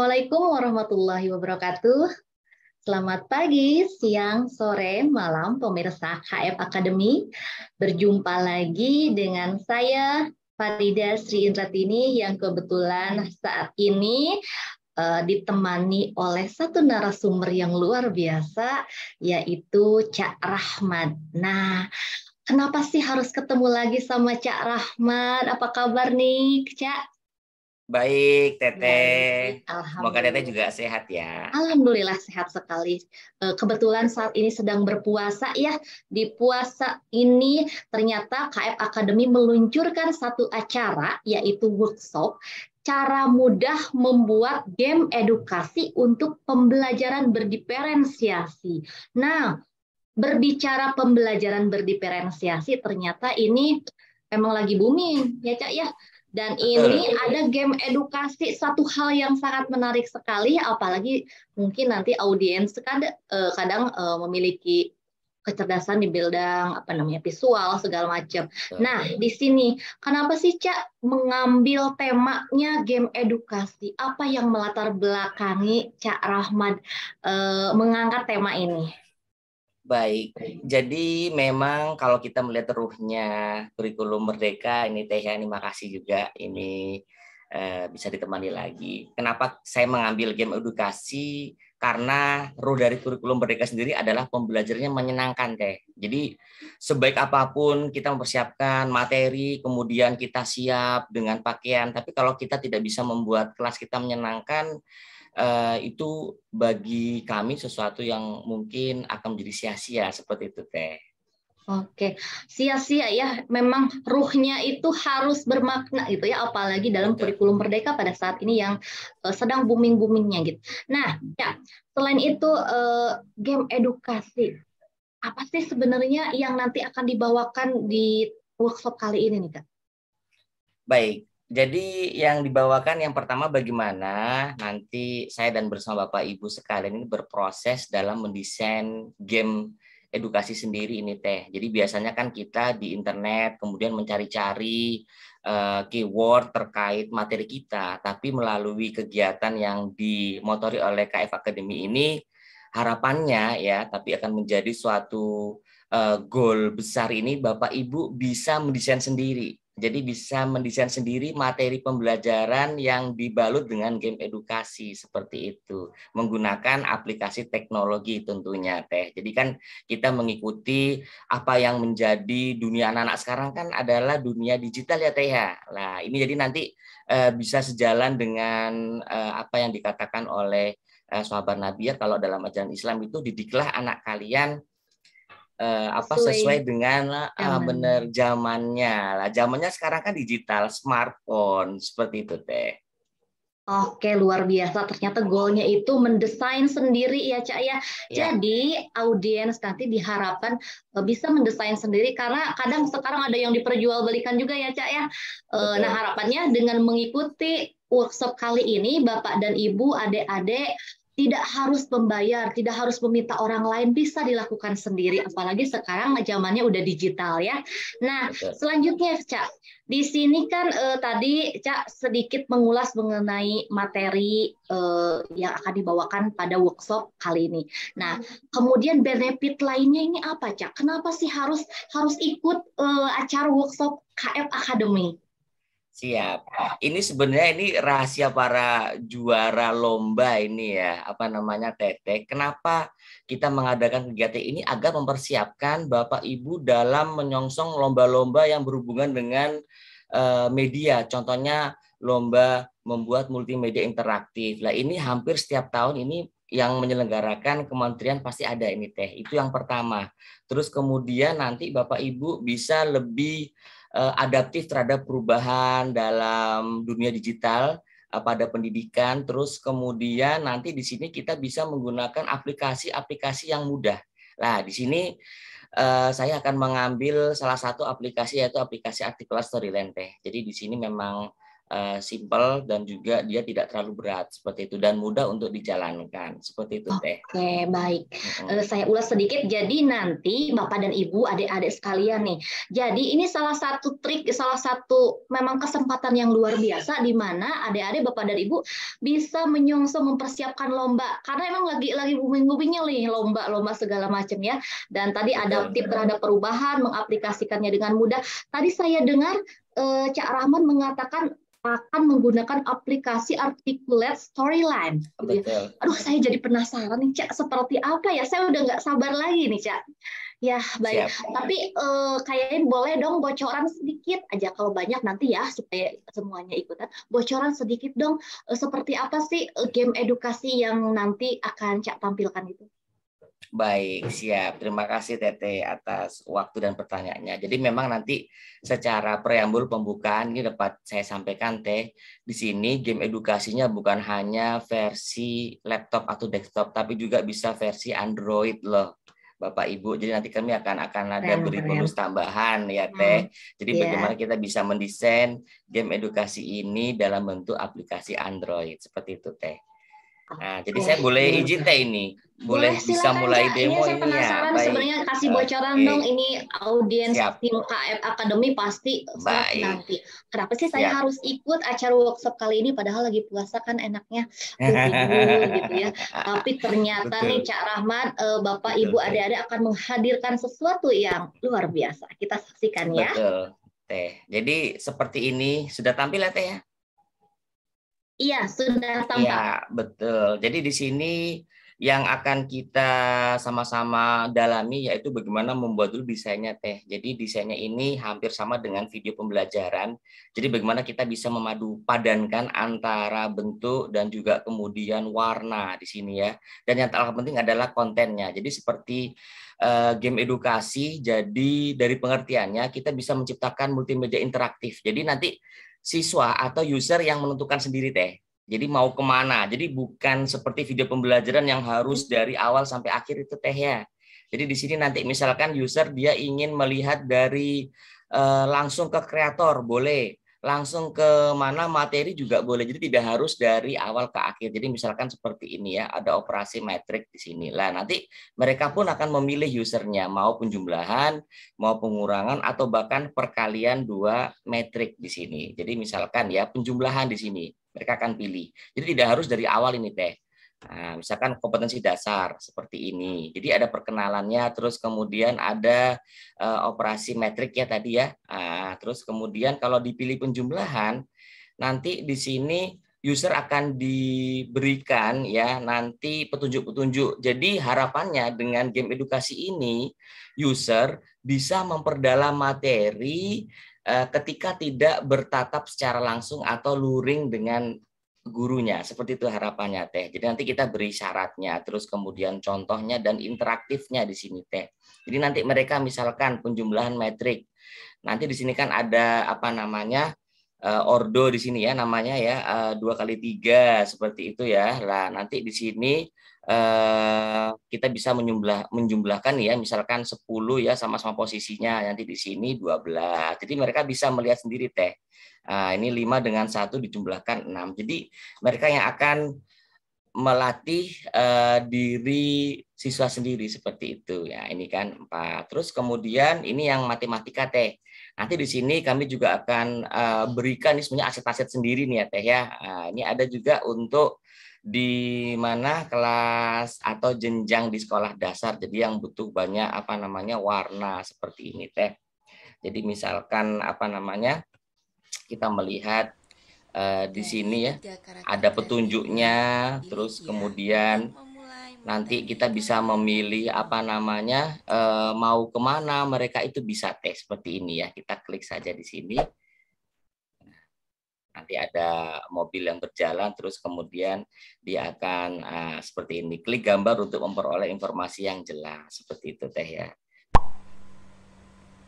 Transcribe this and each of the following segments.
Assalamualaikum warahmatullahi wabarakatuh. Selamat pagi, siang, sore, malam, pemirsa KF Academy. Berjumpa lagi dengan saya, Farida Sri Indratini, yang kebetulan saat ini ditemani oleh satu narasumber yang luar biasa, yaitu Cak Rahmat. Nah, kenapa sih harus ketemu lagi sama Cak Rahmat? Apa kabar nih, Cak? Baik, Baik, Teteh. Semoga Teteh alhamdulillah. juga sehat ya. Alhamdulillah sehat sekali. Kebetulan saat ini sedang berpuasa ya. Di puasa ini ternyata KF Academy meluncurkan satu acara yaitu workshop cara mudah membuat game edukasi untuk pembelajaran berdiferensiasi. Nah, berbicara pembelajaran berdiferensiasi ternyata ini memang lagi booming ya Cak ya. Dan ini Betul. ada game edukasi, satu hal yang sangat menarik sekali, apalagi mungkin nanti audiens kadang memiliki kecerdasan di bidang apa namanya visual segala macam. Betul. Nah, di sini kenapa sih Cak mengambil temanya game edukasi? Apa yang melatar belakangi Cak Rahmat mengangkat tema ini? Baik. Jadi memang kalau kita melihat ruhnya kurikulum Merdeka ini Teh ya, ini makasih juga ini bisa ditemani lagi. Kenapa saya mengambil game edukasi? Karena ruh dari kurikulum Merdeka sendiri adalah pembelajarannya menyenangkan Teh. Jadi sebaik apapun kita mempersiapkan materi, kemudian kita siap dengan pakaian, tapi kalau kita tidak bisa membuat kelas kita menyenangkan, itu bagi kami sesuatu yang mungkin akan menjadi sia-sia seperti itu Teh. Oke, sia-sia ya. Memang ruhnya itu harus bermakna gitu ya, apalagi dalam Betul. kurikulum Merdeka pada saat ini yang sedang booming-boomingnya gitu. Nah, ya, selain itu game edukasi, apa sih sebenarnya yang nanti akan dibawakan di workshop kali ini nih, Kak? Baik, jadi yang dibawakan yang pertama bagaimana nanti saya dan bersama Bapak Ibu sekalian ini berproses dalam mendesain game edukasi sendiri ini Teh. Jadi biasanya kan kita di internet kemudian mencari-cari keyword terkait materi kita, tapi melalui kegiatan yang dimotori oleh KF Academy ini harapannya ya, tapi akan menjadi suatu goal besar ini Bapak Ibu bisa mendesain sendiri. Jadi bisa mendesain sendiri materi pembelajaran yang dibalut dengan game edukasi seperti itu. Menggunakan aplikasi teknologi tentunya Teh. Jadi kan kita mengikuti apa yang menjadi dunia anak-anak sekarang kan adalah dunia digital ya Teh ya. Nah ini jadi nanti bisa sejalan dengan apa yang dikatakan oleh sahabat Nabiya kalau dalam ajaran Islam itu didiklah anak kalian sesuai Sesuai dengan zaman. benar zamannya lah. Zamannya sekarang kan digital, smartphone seperti itu Teh. Oke, luar biasa. Ternyata goalnya itu mendesain sendiri ya, Cak ya. Ya, Jadi audiens nanti diharapkan bisa mendesain sendiri karena kadang sekarang ada yang diperjualbelikan juga ya, Cak ya. Nah, betul. harapannya dengan mengikuti workshop kali ini, Bapak dan Ibu, adik-adik tidak harus membayar, tidak harus meminta orang lain, bisa dilakukan sendiri. Apalagi sekarang zamannya udah digital ya. Nah, Betul. selanjutnya, Cak. Di sini kan tadi Cak sedikit mengulas mengenai materi yang akan dibawakan pada workshop kali ini. Nah, kemudian benefit lainnya ini apa, Cak? Kenapa sih harus ikut acara workshop KF Academy? Siap. Ini sebenarnya ini rahasia para juara lomba ini ya, apa namanya Teteh. Kenapa kita mengadakan kegiatan ini agar mempersiapkan Bapak Ibu dalam menyongsong lomba-lomba yang berhubungan dengan media. Contohnya lomba membuat multimedia interaktif. Lah ini hampir setiap tahun ini yang menyelenggarakan kementerian pasti ada ini Teh. Itu yang pertama. Terus kemudian nanti Bapak Ibu bisa lebih adaptif terhadap perubahan dalam dunia digital pada pendidikan. Terus kemudian nanti di sini kita bisa menggunakan aplikasi-aplikasi yang mudah. Nah, di sini saya akan mengambil salah satu aplikasi yaitu aplikasi Articulate Storyland Teh. Jadi di sini memang simple dan juga dia tidak terlalu berat seperti itu dan mudah untuk dijalankan seperti itu Teh. Oke, baik. Saya ulas sedikit. Jadi nanti Bapak dan Ibu, adik-adik sekalian nih. Jadi ini salah satu trik, salah satu memang kesempatan yang luar biasa di mana adik-adik Bapak dan Ibu bisa menyongsong mempersiapkan lomba. Karena emang lagi booming-boomingnya nih lomba-lomba segala macam ya. Dan tadi adaptif terhadap perubahan, mengaplikasikannya dengan mudah. Tadi saya dengar Cak Rahman mengatakan akan menggunakan aplikasi Articulate Storyline. Gitu ya. Aduh, saya jadi penasaran nih, Cak, seperti apa ya? Saya udah nggak sabar lagi nih, Cak. Ya, baik. Siap. Tapi kayaknya boleh dong bocoran sedikit aja. Kalau banyak nanti ya, supaya semuanya ikutan. Bocoran sedikit dong, seperti apa sih game edukasi yang nanti akan Cak tampilkan itu? Baik, siap. Terima kasih Tete atas waktu dan pertanyaannya. Jadi memang nanti secara preambul pembukaan ini dapat saya sampaikan Teh, di sini game edukasinya bukan hanya versi laptop atau desktop, tapi juga bisa versi Android loh, Bapak Ibu. Jadi nanti kami akan ada beri bonus tambahan ya Teh. Jadi bagaimana kita bisa mendesain game edukasi ini dalam bentuk aplikasi Android seperti itu Teh. Nah, jadi saya boleh izin Teh ini, boleh bisa mulai demo ini. Saya penasaran sebenarnya, kasih bocoran dong, ini audiens tim KF Academy pasti nanti. Kenapa sih saya harus ikut acara workshop kali ini padahal lagi puasa kan enaknya gitu ya. Tapi ternyata nih Cak Rahman, Bapak Ibu adik-adik akan menghadirkan sesuatu yang luar biasa. Kita saksikan ya. Betul Teh. Jadi seperti ini sudah tampil ya Teh ya? Iya, sudah tampak. Iya, betul. Jadi di sini yang akan kita sama-sama dalami yaitu bagaimana membuat dulu desainnya Teh. Jadi desainnya ini hampir sama dengan video pembelajaran. Jadi bagaimana kita bisa memadu padankan antara bentuk dan juga kemudian warna di sini ya. Dan yang terpenting adalah kontennya. Jadi seperti game edukasi, jadi dari pengertiannya kita bisa menciptakan multimedia interaktif. Jadi nanti siswa atau user yang menentukan sendiri Teh. Jadi mau kemana? Jadi bukan seperti video pembelajaran yang harus dari awal sampai akhir itu Teh ya. Jadi di sini nanti misalkan user dia ingin melihat dari langsung ke kreator boleh, langsung ke mana materi juga boleh. Jadi tidak harus dari awal ke akhir. Jadi misalkan seperti ini ya, ada operasi metrik di sini. Lah nanti mereka pun akan memilih usernya mau penjumlahan, mau pengurangan atau bahkan perkalian 2 metrik di sini. Jadi misalkan ya penjumlahan di sini mereka akan pilih. Jadi tidak harus dari awal ini Teh. Nah, misalkan kompetensi dasar seperti ini. Jadi ada perkenalannya, terus kemudian ada operasi metrik ya tadi ya. Nah, terus kemudian kalau dipilih penjumlahan, nanti di sini user akan diberikan ya nanti petunjuk-petunjuk. Jadi harapannya dengan game edukasi ini user bisa memperdalam materi ketika tidak bertatap secara langsung atau luring dengan gurunya. Seperti itu harapannya Teh. Jadi nanti kita beri syaratnya, terus kemudian contohnya dan interaktifnya di sini Teh. Jadi nanti mereka misalkan penjumlahan metrik. Nanti di sini kan ada apa namanya? Ordo di sini ya namanya ya 2x3 seperti itu ya. Lah nanti di sini kita bisa menjumlahkan ya misalkan 10 ya sama-sama posisinya, nanti di sini 12. Jadi mereka bisa melihat sendiri Teh. Nah, ini 5 dengan 1 dijumlahkan 6. Jadi mereka yang akan melatih diri siswa sendiri seperti itu ya. Ini kan 4. Terus kemudian ini yang matematika Teh. Nanti di sini kami juga akan berikan ini sebenarnya aset-aset sendiri nih ya Teh ya. Nah, ini ada juga untuk di mana kelas atau jenjang di sekolah dasar. Jadi yang butuh banyak apa namanya warna seperti ini Teh. Jadi misalkan apa namanya kita melihat di sini ya ada petunjuknya, terus kemudian nanti kita bisa memilih apa namanya mau kemana mereka itu bisa Teh seperti ini ya. Kita klik saja di sini. Nanti ada mobil yang berjalan, terus kemudian dia akan seperti ini. Klik gambar untuk memperoleh informasi yang jelas seperti itu Teh ya.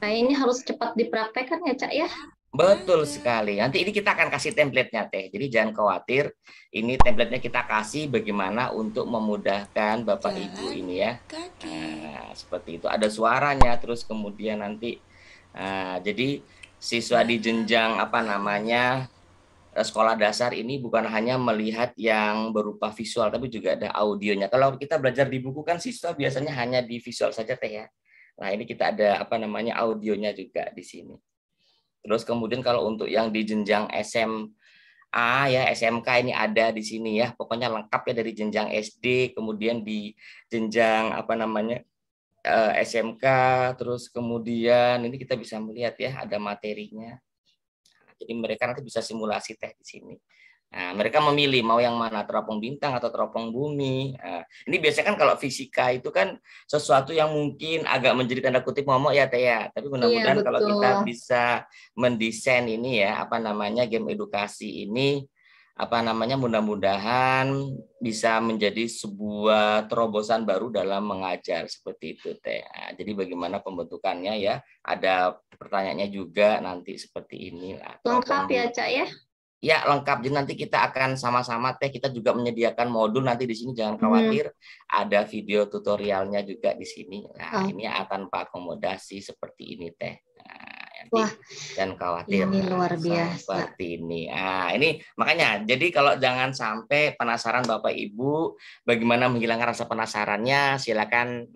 Nah ini harus cepat dipraktekkan ya Cak ya. Betul sekali. Nanti ini kita akan kasih template-nya Teh. Jadi jangan khawatir. Ini template-nya kita kasih bagaimana untuk memudahkan Bapak Ibu ini ya. Nah, seperti itu. Ada suaranya. Terus kemudian nanti jadi siswa di jenjang apa namanya sekolah dasar ini bukan hanya melihat yang berupa visual, tapi juga ada audionya. Kalau kita belajar di buku kan siswa biasanya hanya di visual saja teh ya. Nah ini kita ada apa namanya audionya juga di sini. Terus kemudian kalau untuk yang di jenjang SMA ya SMK ini ada di sini ya. Pokoknya lengkap ya dari jenjang SD, kemudian di jenjang apa namanya SMK, terus kemudian ini kita bisa melihat ya ada materinya. Jadi mereka nanti bisa simulasi teh di sini. Nah, mereka memilih mau yang mana, teropong bintang atau teropong bumi. Nah, ini biasanya kan kalau fisika itu kan sesuatu yang mungkin agak menjadi tanda kutip momok ya teh ya. Tapi Iya, mudah-mudahan kalau betul. kita bisa mendesain ini ya apa namanya game edukasi ini apa namanya mudah-mudahan bisa menjadi sebuah terobosan baru dalam mengajar seperti itu teh. Nah, jadi bagaimana pembentukannya ya? Ada pertanyaannya juga nanti seperti ini lah. Lengkap ya, Cak ya? Ya lengkap. Jadi nanti kita akan sama-sama teh. Kita juga menyediakan modul nanti di sini. Jangan khawatir, ada video tutorialnya juga di sini. Nah ini akan akomodasi seperti ini teh. Nah, wah, dan khawatir ini luar biasa. seperti ini. Nah ini makanya. Jadi kalau jangan sampai penasaran Bapak Ibu, bagaimana menghilangkan rasa penasarannya? Silakan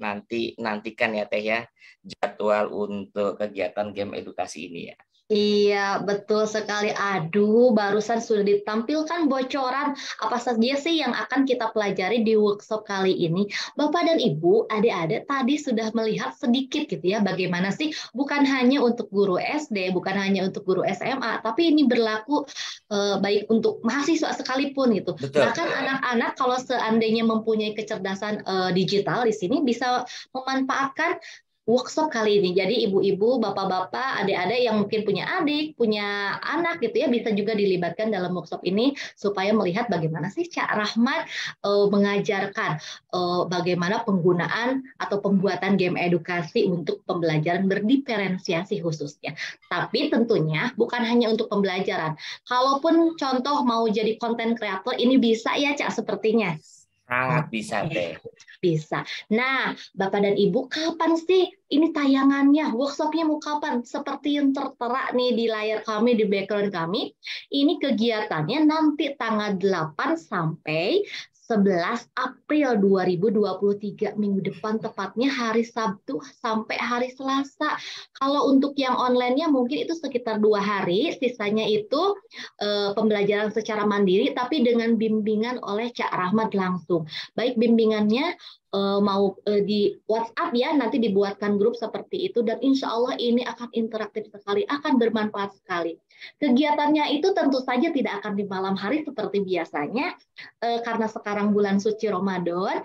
nantikan ya teh ya jadwal untuk kegiatan game edukasi ini ya. Iya, betul sekali. Aduh, barusan sudah ditampilkan bocoran apa saja sih yang akan kita pelajari di workshop kali ini. Bapak dan Ibu, adik-adik tadi sudah melihat sedikit gitu ya, bagaimana sih bukan hanya untuk guru SD, bukan hanya untuk guru SMA, tapi ini berlaku baik untuk mahasiswa sekalipun gitu. Betul. Bahkan anak-anak kalau seandainya mempunyai kecerdasan digital di sini bisa memanfaatkan workshop kali ini. Jadi ibu-ibu, bapak-bapak, adik-adik yang mungkin punya adik, punya anak gitu ya, bisa juga dilibatkan dalam workshop ini supaya melihat bagaimana sih Cak Rahmat mengajarkan bagaimana penggunaan atau pembuatan game edukasi untuk pembelajaran berdiferensiasi khususnya. Tapi tentunya bukan hanya untuk pembelajaran. Kalaupun contoh mau jadi konten kreator, ini bisa ya Cak sepertinya. Sangat bisa teh. Bisa. Nah, Bapak dan Ibu, kapan sih ini tayangannya? Workshopnya mau kapan? Seperti yang tertera nih di layar kami, di background kami. Ini kegiatannya nanti tanggal 8 sampai 11 April 2023, minggu depan, tepatnya hari Sabtu sampai hari Selasa. Kalau untuk yang online-nya mungkin itu sekitar 2 hari, sisanya itu pembelajaran secara mandiri, tapi dengan bimbingan oleh Cak Rahmat langsung. Baik bimbingannya mau di WhatsApp ya, nanti dibuatkan grup seperti itu, dan insya Allah ini akan interaktif sekali, akan bermanfaat sekali. Kegiatannya itu tentu saja tidak akan di malam hari seperti biasanya, karena sekarang bulan suci Ramadan,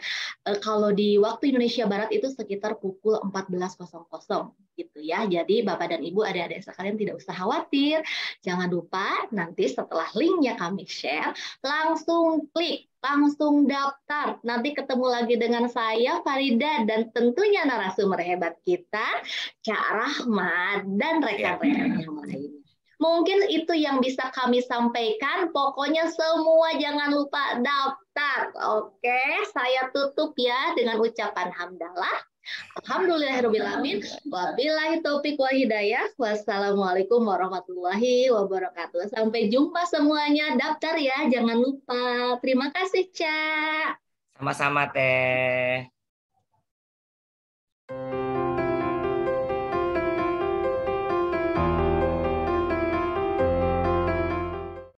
kalau di waktu Indonesia Barat itu sekitar pukul 14.00 gitu ya. Jadi Bapak dan Ibu, adik-adik sekalian tidak usah khawatir. Jangan lupa nanti setelah linknya kami share, langsung klik, langsung daftar. Nanti ketemu lagi dengan saya, Farida, dan tentunya narasumber hebat kita, Cak Rahmat, dan rekan-rekan yang lain. Mungkin itu yang bisa kami sampaikan. Pokoknya semua jangan lupa daftar. Oke, saya tutup ya dengan ucapan hamdalah. Alhamdulillahirrahmanirrahim. Wabillahi taufiq wal hidayah. Wassalamualaikum warahmatullahi wabarakatuh. Sampai jumpa semuanya. Daftar ya, jangan lupa. Terima kasih, Cak. Sama-sama teh.